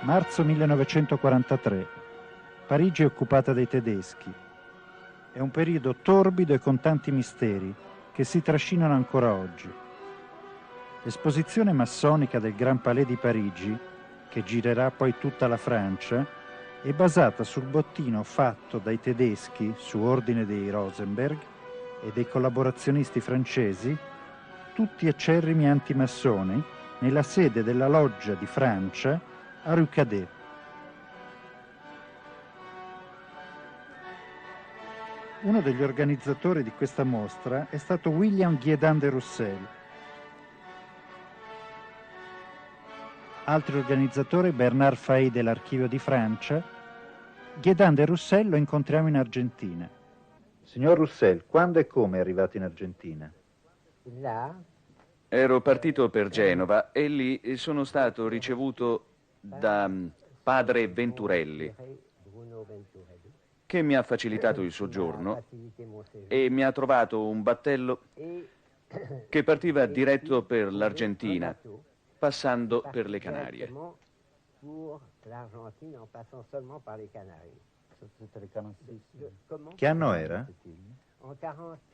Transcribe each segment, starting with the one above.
Marzo 1943. Parigi è occupata dai tedeschi. È un periodo torbido e con tanti misteri che si trascinano ancora oggi. L'esposizione massonica del Grand Palais di Parigi, che girerà poi tutta la Francia, è basata sul bottino fatto dai tedeschi su ordine dei Rosenberg e dei collaborazionisti francesi, tutti acerrimi antimassoni, nella sede della Loggia di Francia a Rue Cadet. Uno degli organizzatori di questa mostra è stato William Guédin de Roussel. Altro organizzatore, Bernard Fay dell'Archivio di Francia. Guédin de Roussel lo incontriamo in Argentina. Signor Roussel, quando e come è arrivato in Argentina? Ero partito per Genova e lì sono stato ricevuto da padre Venturelli, che mi ha facilitato il soggiorno e mi ha trovato un battello che partiva diretto per l'Argentina, passando per le Canarie. Che anno era?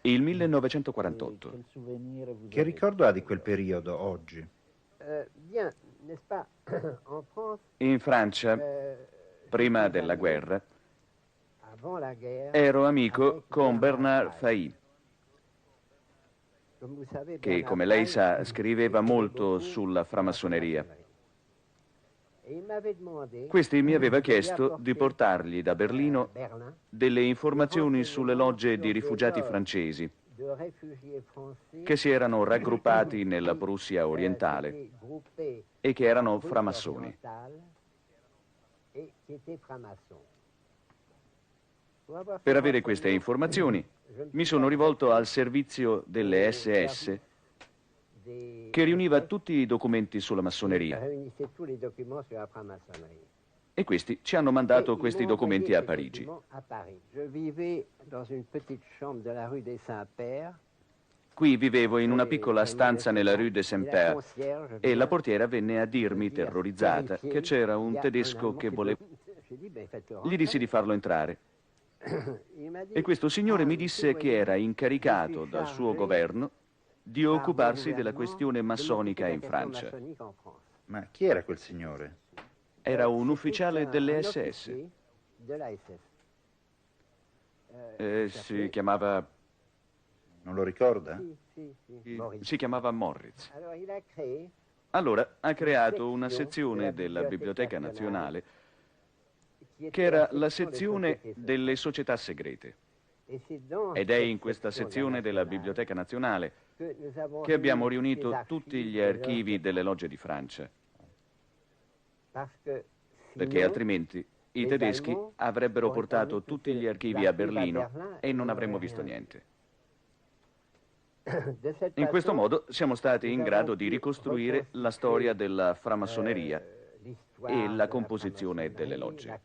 Il 1948. Che ricordo ha di quel periodo oggi? In Francia, prima della guerra, ero amico con Bernard Fay, che, come lei sa, scriveva molto sulla framassoneria. Questi mi aveva chiesto di portargli da Berlino delle informazioni sulle logge di rifugiati francesi che si erano raggruppati nella Prussia orientale e che erano framassoni. Per avere queste informazioni mi sono rivolto al servizio delle SS che riuniva tutti i documenti sulla massoneria. E questi ci hanno mandato questi documenti a Parigi. Qui vivevo in una piccola stanza nella Rue de Saint-Père e la portiera venne a dirmi, terrorizzata, che c'era un tedesco che voleva... Gli dissi di farlo entrare. E questo signore mi disse che era incaricato dal suo governo di occuparsi della questione massonica in Francia. Ma chi era quel signore? Era un ufficiale delle SS. Si chiamava... Non lo ricorda? Si chiamava Moritz. Allora ha creato una sezione della Biblioteca Nazionale che era la sezione delle società segrete. Ed è in questa sezione della Biblioteca Nazionale che abbiamo riunito tutti gli archivi delle logge di Francia. Perché altrimenti i tedeschi avrebbero portato tutti gli archivi a Berlino e non avremmo visto niente. In questo modo siamo stati in grado di ricostruire la storia della framassoneria e la composizione delle logge.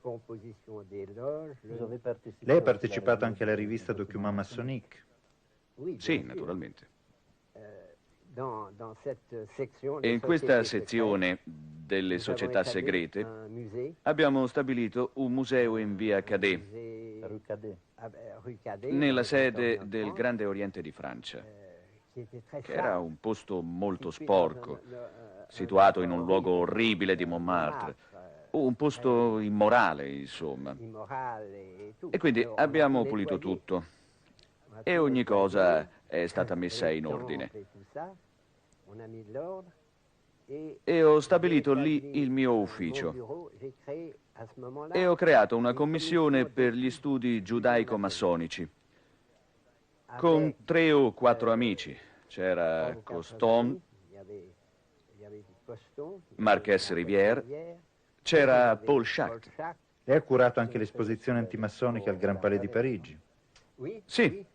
Lei ha partecipato anche alla rivista Document Maçonnique? Sì, naturalmente. E in questa sezione delle società segrete abbiamo stabilito un museo in via Cadet, nella sede del Grande Oriente di Francia, che era un posto molto sporco, situato in un luogo orribile di Montmartre, un posto immorale, insomma. E quindi abbiamo pulito tutto e ogni cosa è stata messa in ordine. E ho stabilito lì il mio ufficio e ho creato una commissione per gli studi giudaico-massonici con 3 o 4 amici. C'era Coston, Marques Rivière, c'era Paul Schacht. Lei ha curato anche l'esposizione antimassonica al Grand Palais di Parigi? Sì,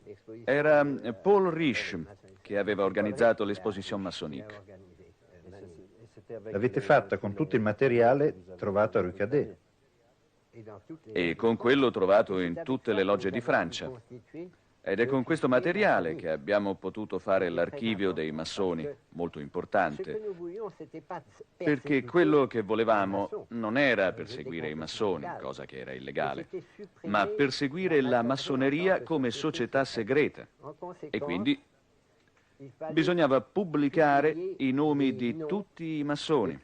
era Paul Risch che aveva organizzato l'esposizione maçonnique. L'avete fatta con tutto il materiale trovato a Rue Cadet? E con quello trovato in tutte le logge di Francia. Ed è con questo materiale che abbiamo potuto fare l'archivio dei massoni, molto importante, perché quello che volevamo non era perseguire i massoni, cosa che era illegale, ma perseguire la massoneria come società segreta. E quindi bisognava pubblicare i nomi di tutti i massoni,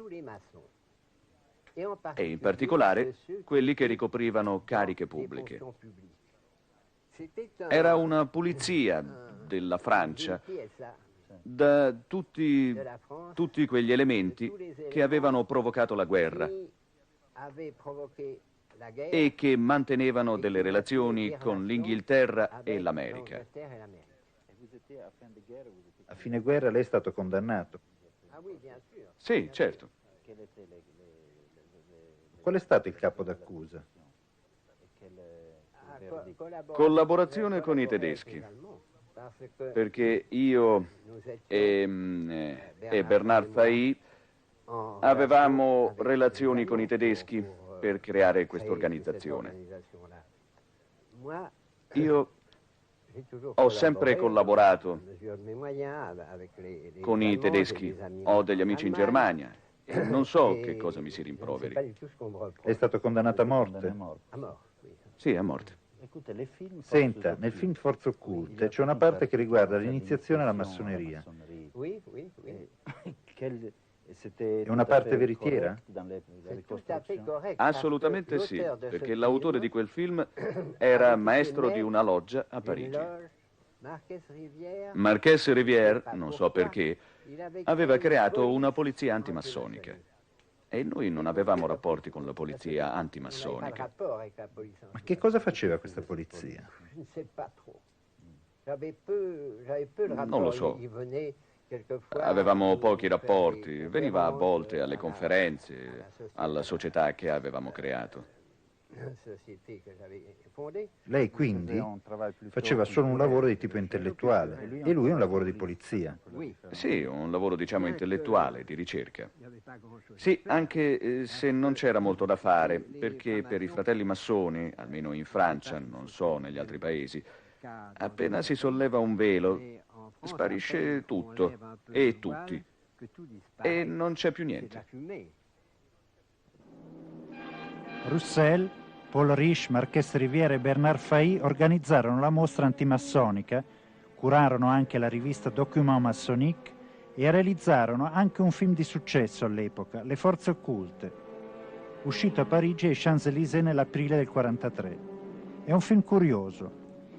e in particolare quelli che ricoprivano cariche pubbliche. Era una pulizia della Francia da tutti quegli elementi che avevano provocato la guerra e che mantenevano delle relazioni con l'Inghilterra e l'America. A fine guerra lei è stato condannato. Sì, certo. Qual è stato il capo d'accusa? Collaborazione con i tedeschi, perché io e Bernard Fahy avevamo relazioni con i tedeschi per creare questa organizzazione. Io ho sempre collaborato con i tedeschi, ho degli amici in Germania e non so che cosa mi si rimproveri. È stato condannato a morte? Sì, a morte. Senta, nel film Forze Occulte c'è una parte che riguarda l'iniziazione alla massoneria. È una parte veritiera? Assolutamente sì, perché l'autore di quel film era maestro di una loggia a Parigi. Marchese Rivière, non so perché, aveva creato una polizia antimassonica. E noi non avevamo rapporti con la polizia antimassonica. Ma che cosa faceva questa polizia? Non lo so. Avevamo pochi rapporti, veniva a volte alle conferenze, alla società che avevamo creato. Lei quindi faceva solo un lavoro di tipo intellettuale e lui un lavoro di polizia. Sì, un lavoro diciamo intellettuale, di ricerca. Sì, anche se non c'era molto da fare, perché per i fratelli massoni, almeno in Francia, non so negli altri paesi, appena si solleva un velo, sparisce tutto e tutti, e non c'è più niente. Roussel, Paul Riche, Marchese Rivière e Bernard Fahy organizzarono la mostra antimassonica, curarono anche la rivista Document Maçonnique e realizzarono anche un film di successo all'epoca, Le Forze Occulte, uscito a Parigi ai Champs-Élysées nell'aprile del 1943. È un film curioso.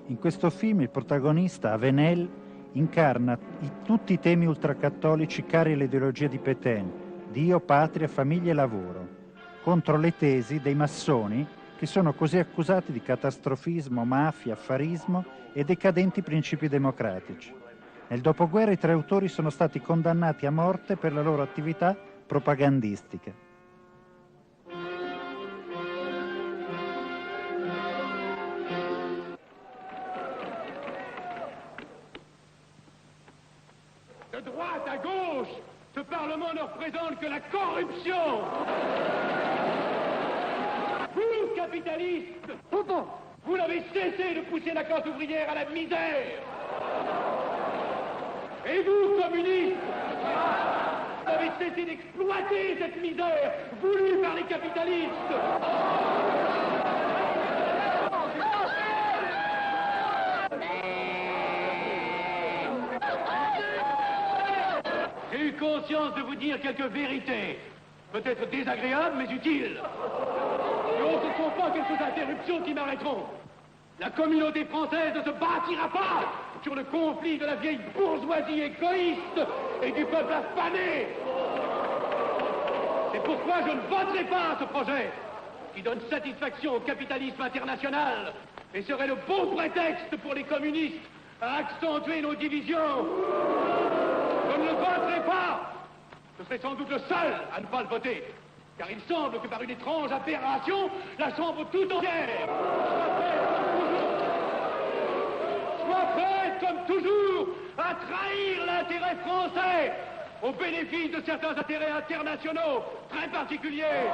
In questo film il protagonista, Avenel, incarna tutti i temi ultracattolici cari all'ideologia di Pétain, Dio, patria, famiglia e lavoro, contro le tesi dei massoni che sono così accusati di catastrofismo, mafia, affarismo e decadenti principi democratici. Nel dopoguerra i tre autori sono stati condannati a morte per la loro attività propagandistica. De droite à gauche, ce Parlement ne représente que la corruption. Vous, capitalistes, vous n'avez cessé de pousser la classe ouvrière à la misère. Et vous, communistes, vous avez cessé d'exploiter cette misère voulue par les capitalistes. J'ai eu conscience de vous dire quelques vérités, peut-être désagréables mais utiles. Non, ce ne sont pas quelques interruptions qui m'arrêteront. La communauté française ne se bâtira pas sur le conflit de la vieille bourgeoisie égoïste et du peuple affamé. C'est pourquoi je ne voterai pas ce projet qui donne satisfaction au capitalisme international et serait le bon prétexte pour les communistes à accentuer nos divisions. Je ne le voterai pas. Je serai sans doute le seul à ne pas le voter. Car il semble que par une étrange aberration, la Chambre tout entière soit prête, comme toujours, à trahir l'intérêt français au bénéfice de certains intérêts internationaux très particuliers.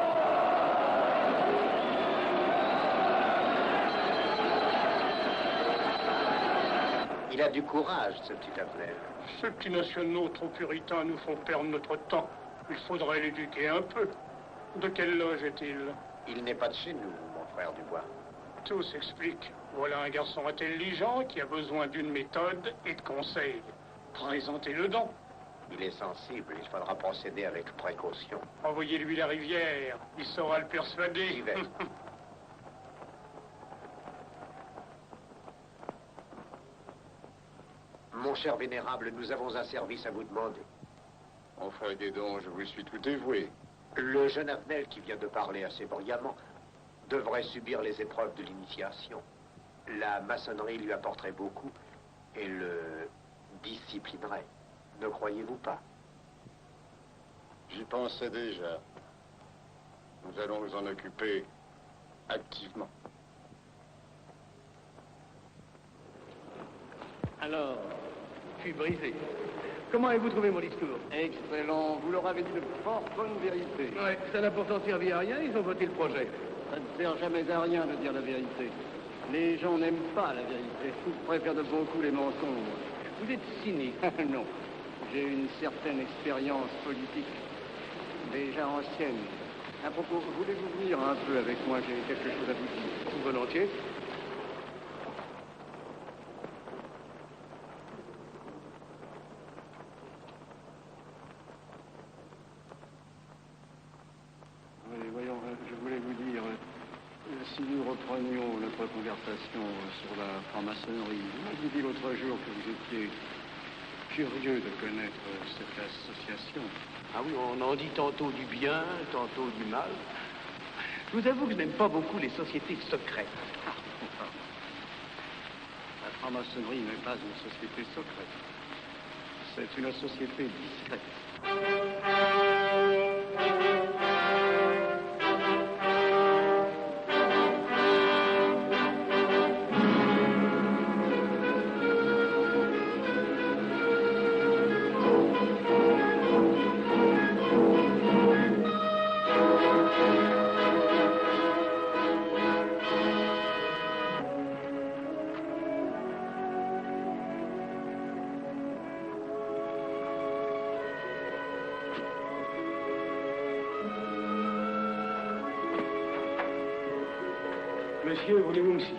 Il a du courage, ce petit Avenel. Ces petits nationaux trop puritains nous font perdre notre temps. Il faudrait l'éduquer un peu. De quelle loge est-il? Il n'est pas de chez nous, mon frère Dubois. Tout s'explique. Voilà un garçon intelligent qui a besoin d'une méthode et de conseils. Présentez-le donc. Il est sensible, il faudra procéder avec précaution. Envoyez-lui la rivière, il saura le persuader. J'y vais. Mon cher vénérable, nous avons un service à vous demander. Enfin, aidez donc, je vous suis tout dévoué. Le jeune Avenel qui vient de parler assez brillamment devrait subir les épreuves de l'initiation. La maçonnerie lui apporterait beaucoup et le disciplinerait. Ne croyez-vous pas? J'y pensais déjà. Nous allons nous en occuper activement. Alors, je suis brisé. Comment avez-vous trouvé mon discours? Excellent. Vous leur avez dit de fort bonnes vérités. Ouais, ça n'a pourtant servi à rien, ils ont voté le projet. Ça ne sert jamais à rien de dire la vérité. Les gens n'aiment pas la vérité. Ils préfèrent de beaucoup les mensonges. Vous êtes cynique. Non. J'ai une certaine expérience politique, déjà ancienne. À propos, voulez-vous venir un peu avec moi? J'ai quelque chose à vous dire. Volontiers. Oui, voyons, je voulais vous dire, si nous reprenions notre conversation sur la franc-maçonnerie, vous m'avez dit l'autre jour que vous étiez curieux de connaître cette association. Ah oui, on en dit tantôt du bien, tantôt du mal. Je vous avoue que je n'aime pas beaucoup les sociétés secrètes. La franc-maçonnerie n'est pas une société secrète. C'est une société discrète. Monsieur, voulez-vous me citer?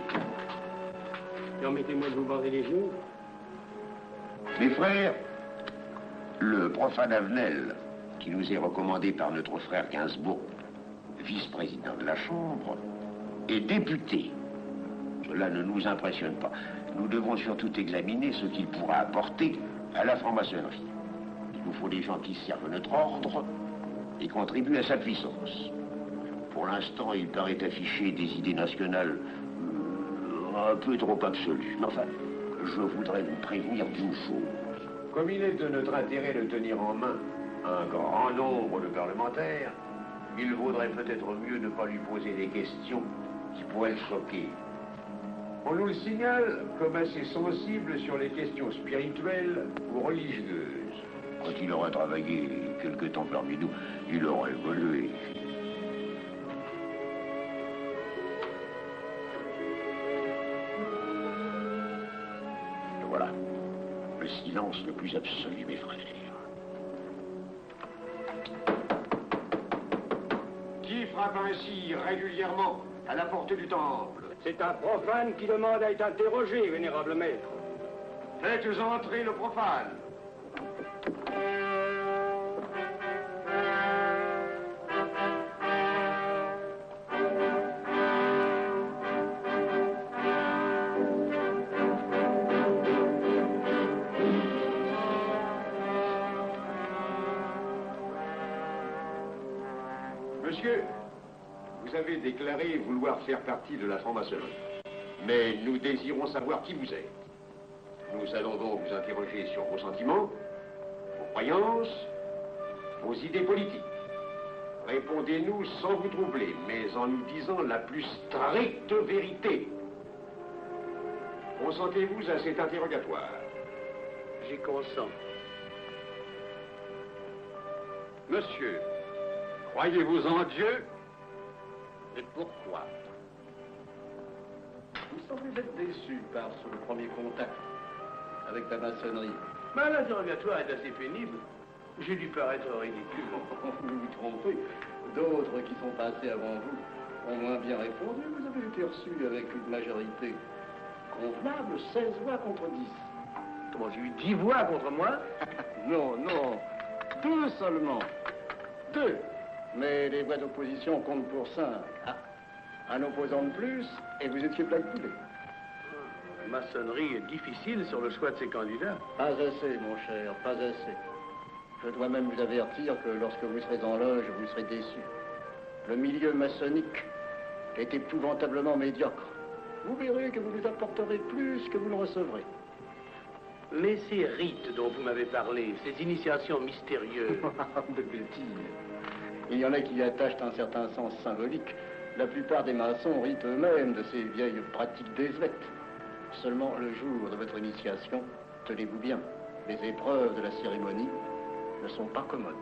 Permettez-moi de vous bander les genoux. Mes frères, le profane Avenel, qui nous est recommandé par notre frère Gainsbourg, vice-président de la Chambre, est député. Cela ne nous impressionne pas. Nous devons surtout examiner ce qu'il pourra apporter à la franc-maçonnerie. Il nous faut des gens qui servent notre ordre et contribuent à sa puissance. Pour l'instant, il paraît afficher des idées nationales un peu trop absolues. Mais enfin, je voudrais vous prévenir d'une chose. Comme il est de notre intérêt de tenir en main un grand nombre de parlementaires, il vaudrait peut-être mieux ne pas lui poser des questions qui pourraient le choquer. On nous le signale comme assez sensible sur les questions spirituelles ou religieuses. Quand il aura travaillé quelque temps parmi nous, il aura évolué. Voilà, le silence le plus absolu, mes frères. Qui frappe ainsi régulièrement à la porte du temple? C'est un profane qui demande à être interrogé, vénérable maître. Faites entrer le profane. Monsieur, vous avez déclaré vouloir faire partie de la franc-maçonnerie. Mais nous désirons savoir qui vous êtes. Nous allons donc vous interroger sur vos sentiments, vos croyances, vos idées politiques. Répondez-nous sans vous troubler, mais en nous disant la plus stricte vérité. Consentez-vous à cet interrogatoire? J'y consens. Monsieur, croyez-vous en Dieu? Et pourquoi? Vous semblez être déçu par ce premier contact. avec ta maçonnerie. Ben, l'interrogatoire est assez pénible. J'ai dû paraître ridicule. Vous vous trompez. D'autres qui sont passés avant vous ont moins bien répondu. Vous avez été reçu avec une majorité convenable, 16 voix contre 10. Comment, j'ai eu 10 voix contre moi? Non, non. 2 seulement. 2. Mais les voix d'opposition comptent pour ça. Ah, un opposant de plus, et vous étiez blackpoolé. La maçonnerie est difficile sur le choix de ses candidats. Pas assez, mon cher, pas assez. Je dois même vous avertir que lorsque vous serez en loge, vous serez déçu. Le milieu maçonnique est épouvantablement médiocre. Vous verrez que vous nous apporterez plus que vous ne recevrez. Mais ces rites dont vous m'avez parlé, ces initiations mystérieuses... De bêtises. Il y en a qui y attachent un certain sens symbolique. La plupart des maçons ritent eux-mêmes de ces vieilles pratiques désuètes. Seulement le jour de votre initiation, tenez-vous bien, les épreuves de la cérémonie ne sont pas commodes.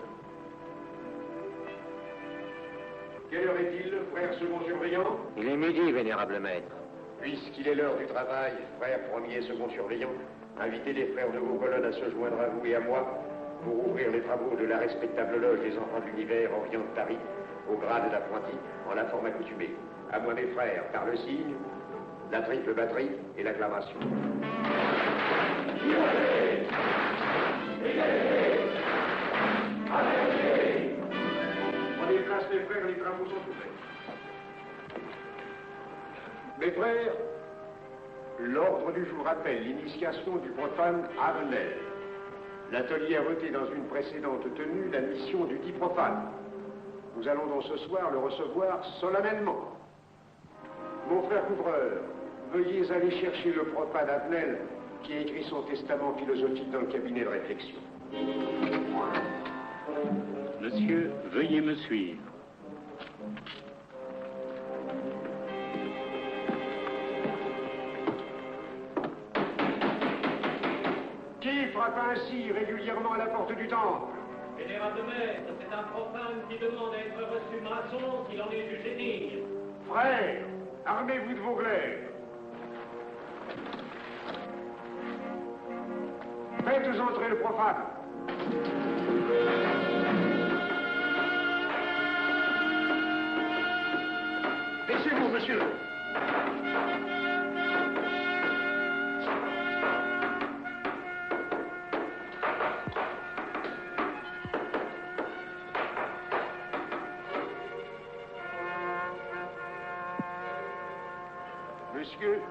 Quelle heure est-il, frère second surveillant? Il est midi, vénérable maître. Puisqu'il est l'heure du travail, frère premier et second surveillant, invitez les frères de vos colonnes à se joindre à vous et à moi pour ouvrir les travaux de la respectable loge des enfants de l'univers Orient de Paris, au grade d'apprenti, en la forme accoutumée. À moi mes frères, par le signe, la triple batterie et l'acclamation. Prenez place, mes frères, les travaux sont ouverts. Mes frères, l'ordre du jour appelle l'initiation du profane Avenel. L'atelier a voté dans une précédente tenue la mission du dit profane. Nous allons donc ce soir le recevoir solennellement. Mon frère couvreur, veuillez aller chercher le profane Avenel qui a écrit son testament philosophique dans le cabinet de réflexion. Monsieur, veuillez me suivre. Qui frappe ainsi régulièrement à la porte du temple? Vénérable maître, c'est un profane qui demande à être reçu maçon s'il en est jugé digne. Frères, armez-vous de vos glaives. Faites entrer le profane. Laissez-vous, monsieur. Monsieur,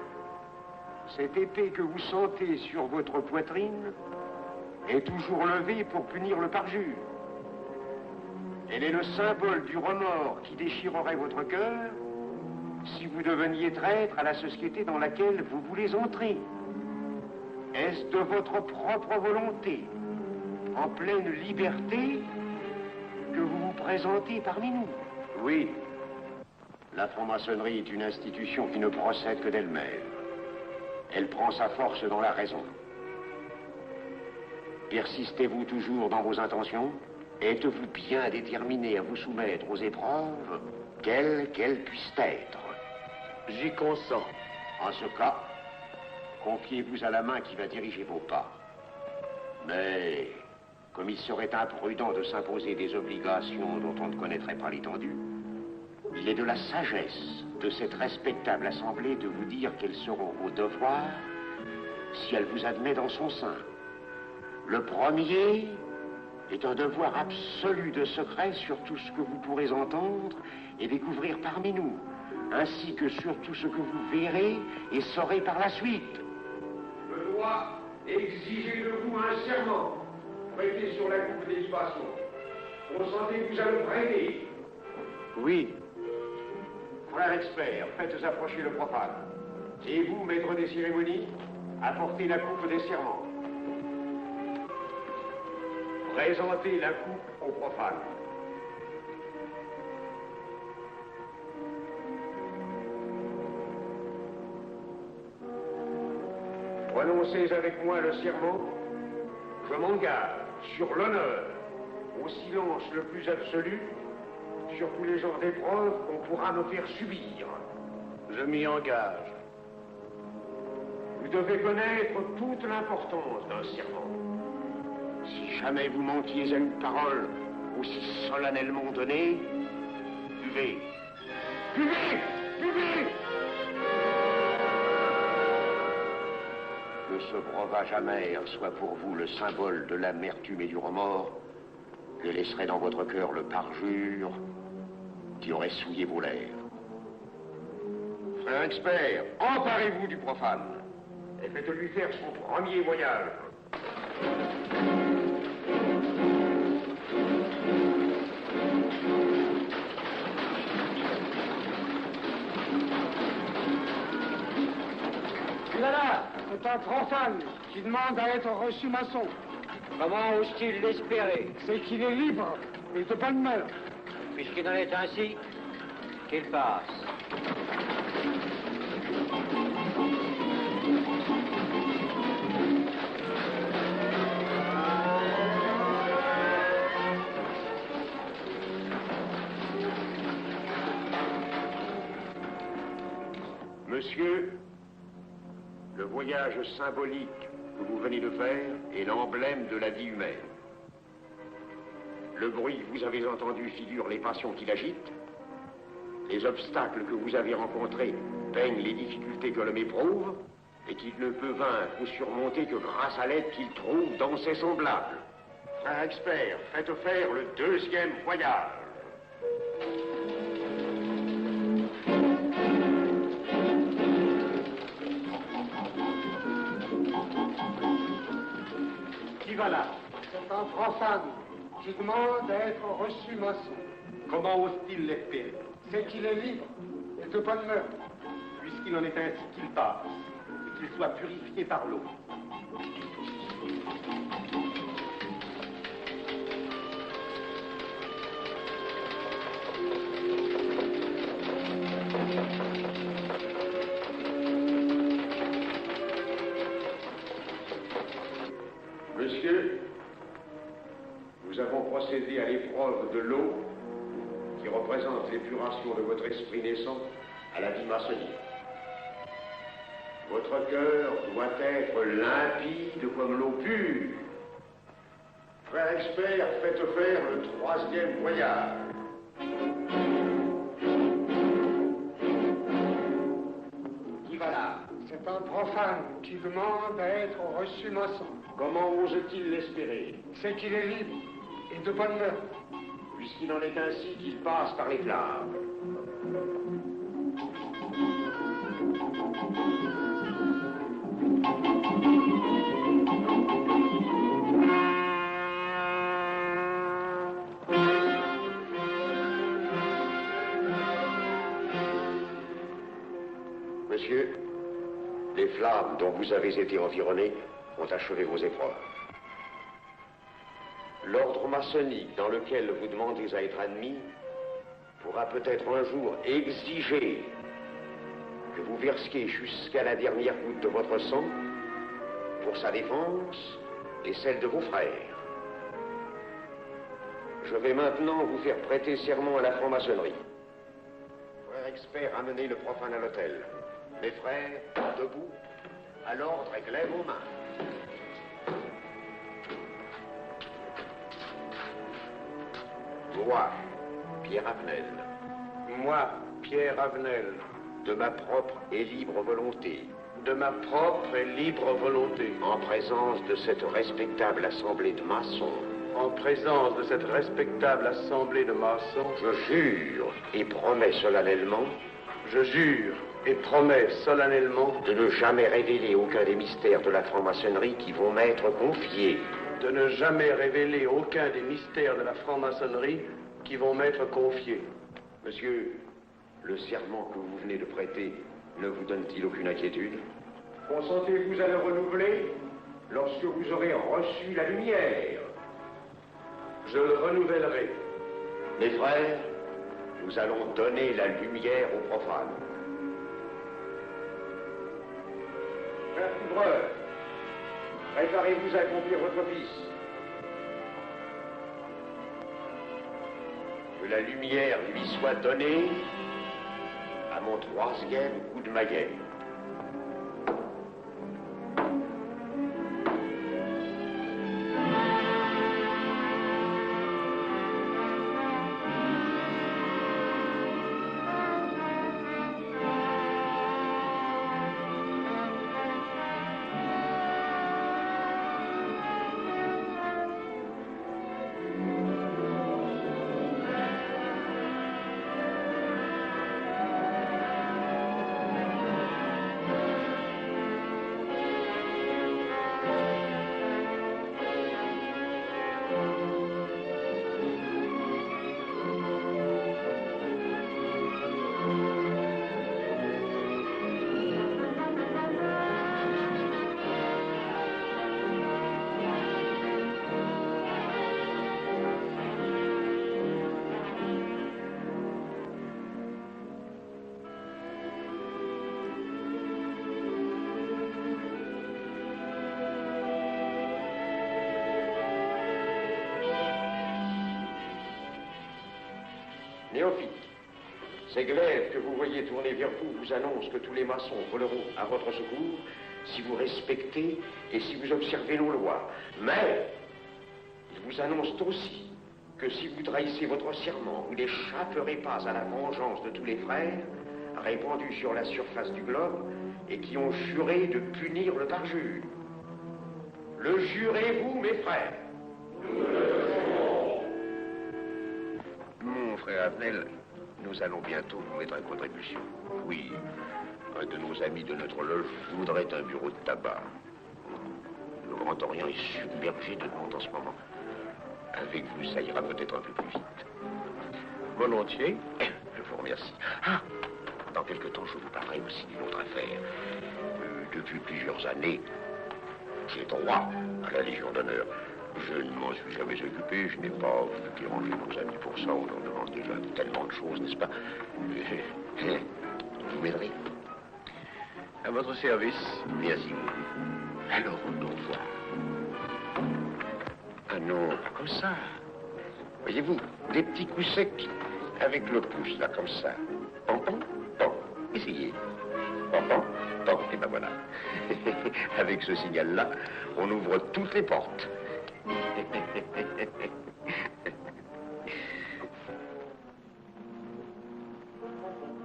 cette épée que vous sentez sur votre poitrine est toujours levée pour punir le parjure. Elle est le symbole du remords qui déchirerait votre cœur si vous deveniez traître à la société dans laquelle vous voulez entrer. Est-ce de votre propre volonté, en pleine liberté, que vous vous présentez parmi nous? Oui. La franc-maçonnerie est une institution qui ne procède que d'elle-même. Elle prend sa force dans la raison. Persistez-vous toujours dans vos intentions? Êtes-vous bien déterminé à vous soumettre aux épreuves, quelles qu'elles puissent être? J'y consens. En ce cas, confiez-vous à la main qui va diriger vos pas. Mais, comme il serait imprudent de s'imposer des obligations dont on ne connaîtrait pas l'étendue, il est de la sagesse de cette respectable assemblée de vous dire quels seront vos devoirs si elle vous admet dans son sein. Le premier est un devoir absolu de secret sur tout ce que vous pourrez entendre et découvrir parmi nous, ainsi que sur tout ce que vous verrez et saurez par la suite. Je dois exiger de vous un serment prêté sur la coupe des libations. Consentez-vous à le prêter? Oui. Frère expert, faites approcher le profane. Et vous, maître des cérémonies, apportez la coupe des serments. Présentez la coupe au profane. Prononcez avec moi le serment. Je m'engage sur l'honneur, au silence le plus absolu, sur tous les genres d'épreuves qu'on pourra me faire subir. Je m'y engage. Vous devez connaître toute l'importance d'un serment. Si jamais vous mentiez à une parole aussi solennellement donnée, buvez. Buvez! Buvez! Que ce breuvage amer soit pour vous le symbole de l'amertume et du remords que laisserait dans votre cœur le parjure qui aurait souillé vos lèvres. Frère expert, emparez-vous du profane et faites-lui faire son premier voyage. Voilà, c'est un profane qui demande à être reçu maçon. Comment ose-t-il l'espérer? C'est qu'il est libre et de bonne mœurs. Puisqu'il en est ainsi, qu'il passe. Monsieur, le voyage symbolique que vous venez de faire est l'emblème de la vie humaine. Le bruit que vous avez entendu figure les passions qui l'agitent. Les obstacles que vous avez rencontrés peignent les difficultés que l'homme éprouve et qu'il ne peut vaincre ou surmonter que grâce à l'aide qu'il trouve dans ses semblables. Frère expert, faites faire le deuxième voyage. Qui va là? C'est un profane qui demande à être reçu maçon. Comment ose-t-il l'espérer? C'est qu'il est libre et de bonne mœurs. Puisqu'il en est ainsi, qu'il passe, et qu'il soit purifié par l'eau. Monsieur, nous avons procédé à l'épreuve de l'eau qui représente l'épuration de votre esprit naissant à la vie maçonnique. Votre cœur doit être limpide comme l'eau pure. Frère expert, faites faire le troisième voyage. Qui va là? C'est un profane qui demande à être reçu maçon. Comment ose-t-il l'espérer? C'est qu'il est libre et de bonne mœurs. Puisqu'il en est ainsi, qu'il passe par les flammes. Monsieur, les flammes dont vous avez été environné ont achevé vos épreuves. L'ordre maçonnique dans lequel vous demandez à être admis pourra peut-être un jour exiger que vous versiez jusqu'à la dernière goutte de votre sang pour sa défense et celle de vos frères. Je vais maintenant vous faire prêter serment à la franc-maçonnerie. Frère expert, amenez le profane à l'autel. Mes frères, debout, à l'ordre et glaive aux mains. Moi, Pierre Avenel. Moi, Pierre Avenel. De ma propre et libre volonté. De ma propre et libre volonté. En présence de cette respectable assemblée de maçons. En présence de cette respectable assemblée de maçons. Je jure et promets solennellement. Je jure et promets solennellement. De ne jamais révéler aucun des mystères de la franc-maçonnerie qui vont m'être confiés. De ne jamais révéler aucun des mystères de la franc-maçonnerie qui vont m'être confiés. Monsieur, le serment que vous venez de prêter ne vous donne-t-il aucune inquiétude? Consentez-vous à le renouveler lorsque vous aurez reçu la lumière? Je le renouvellerai. Mes frères, nous allons donner la lumière aux profanes. Frère Couvreur, préparez-vous à accomplir votre office. Que la lumière lui soit donnée à mon troisième coup de maillet. Néophyte, ces glaives que vous voyez tourner vers vous vous annoncent que tous les maçons voleront à votre secours si vous respectez et si vous observez nos lois. Mais ils vous annoncent aussi que si vous trahissez votre serment, vous n'échapperez pas à la vengeance de tous les frères répandus sur la surface du globe et qui ont juré de punir le parjure. Le jurez-vous, mes frères? Mon frère Avenel, nous allons bientôt vous mettre à contribution. Oui, un de nos amis de notre loge voudrait un bureau de tabac. Le Grand Orient est submergé de demandes en ce moment. Avec vous, ça ira peut-être un peu plus vite. Volontiers. Je vous remercie. Ah, dans quelque temps, je vous parlerai aussi d'une autre affaire. Depuis plusieurs années, j'ai droit à la Légion d'honneur. Je ne m'en suis jamais occupé, je n'ai pas dérangé nos amis pour ça, on leur demande déjà tellement de choses, n'est-ce pas? Vous m'aiderez? À votre service. Merci beaucoup. Alors, au revoir. Ah non, comme ça. Voyez-vous, des petits coups secs avec le pouce, là, comme ça. Pom, pom, pom. Essayez. Pom, pom, pom. Et ben voilà. Avec ce signal-là, on ouvre toutes les portes.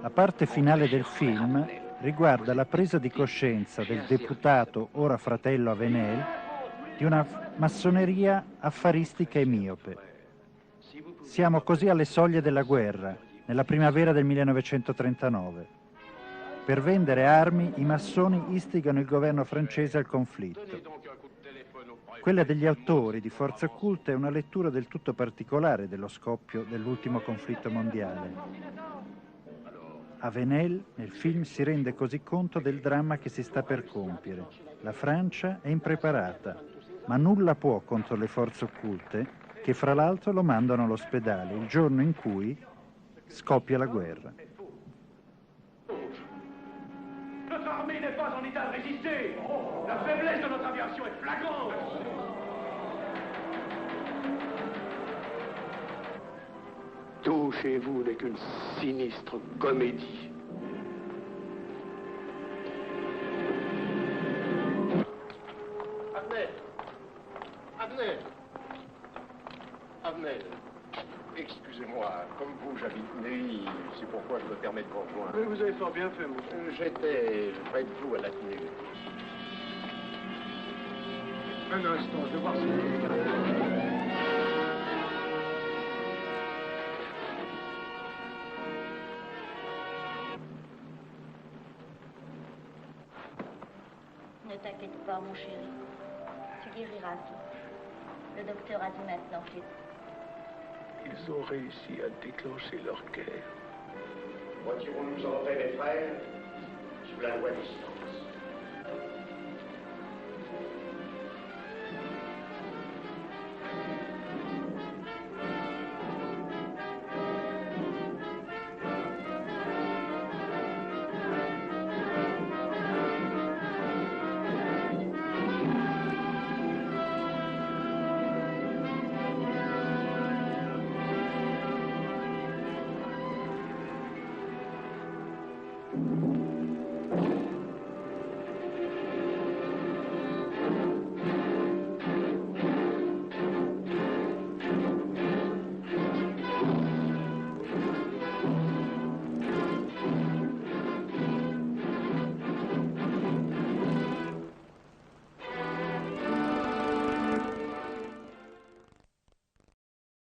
La parte finale del film riguarda la presa di coscienza del deputato, ora fratello Avenel, di una massoneria affaristica e miope. Siamo così alle soglie della guerra, nella primavera del 1939. Per vendere armi, i massoni istigano il governo francese al conflitto. Quella degli autori di Forze Occulte è una lettura del tutto particolare dello scoppio dell'ultimo conflitto mondiale. Avenel, nel film, si rende così conto del dramma che si sta per compiere. La Francia è impreparata, ma nulla può contro le Forze Occulte, che fra l'altro lo mandano all'ospedale il giorno in cui scoppia la guerra. Notre armée n'est pas en état de résister. La faiblesse de notre aviation est flagrante. Tout chez vous n'est qu'une sinistre comédie. Avenel! Avenel! Avenel! Excusez-moi, comme vous, j'habite Neuilly, c'est pourquoi je me permets de vous rejoindre. Oui, vous avez fort bien fait, monsieur. J'étais près de vous à la tenue. Un instant, je vais voir si quelqu'un... Ne t'inquiète pas, mon chéri. Tu guériras vite. Le docteur a dit maintenant que Ils ont réussi à déclencher leur guerre. Retirons-nous en paix, mes frères, sous la loi du silence.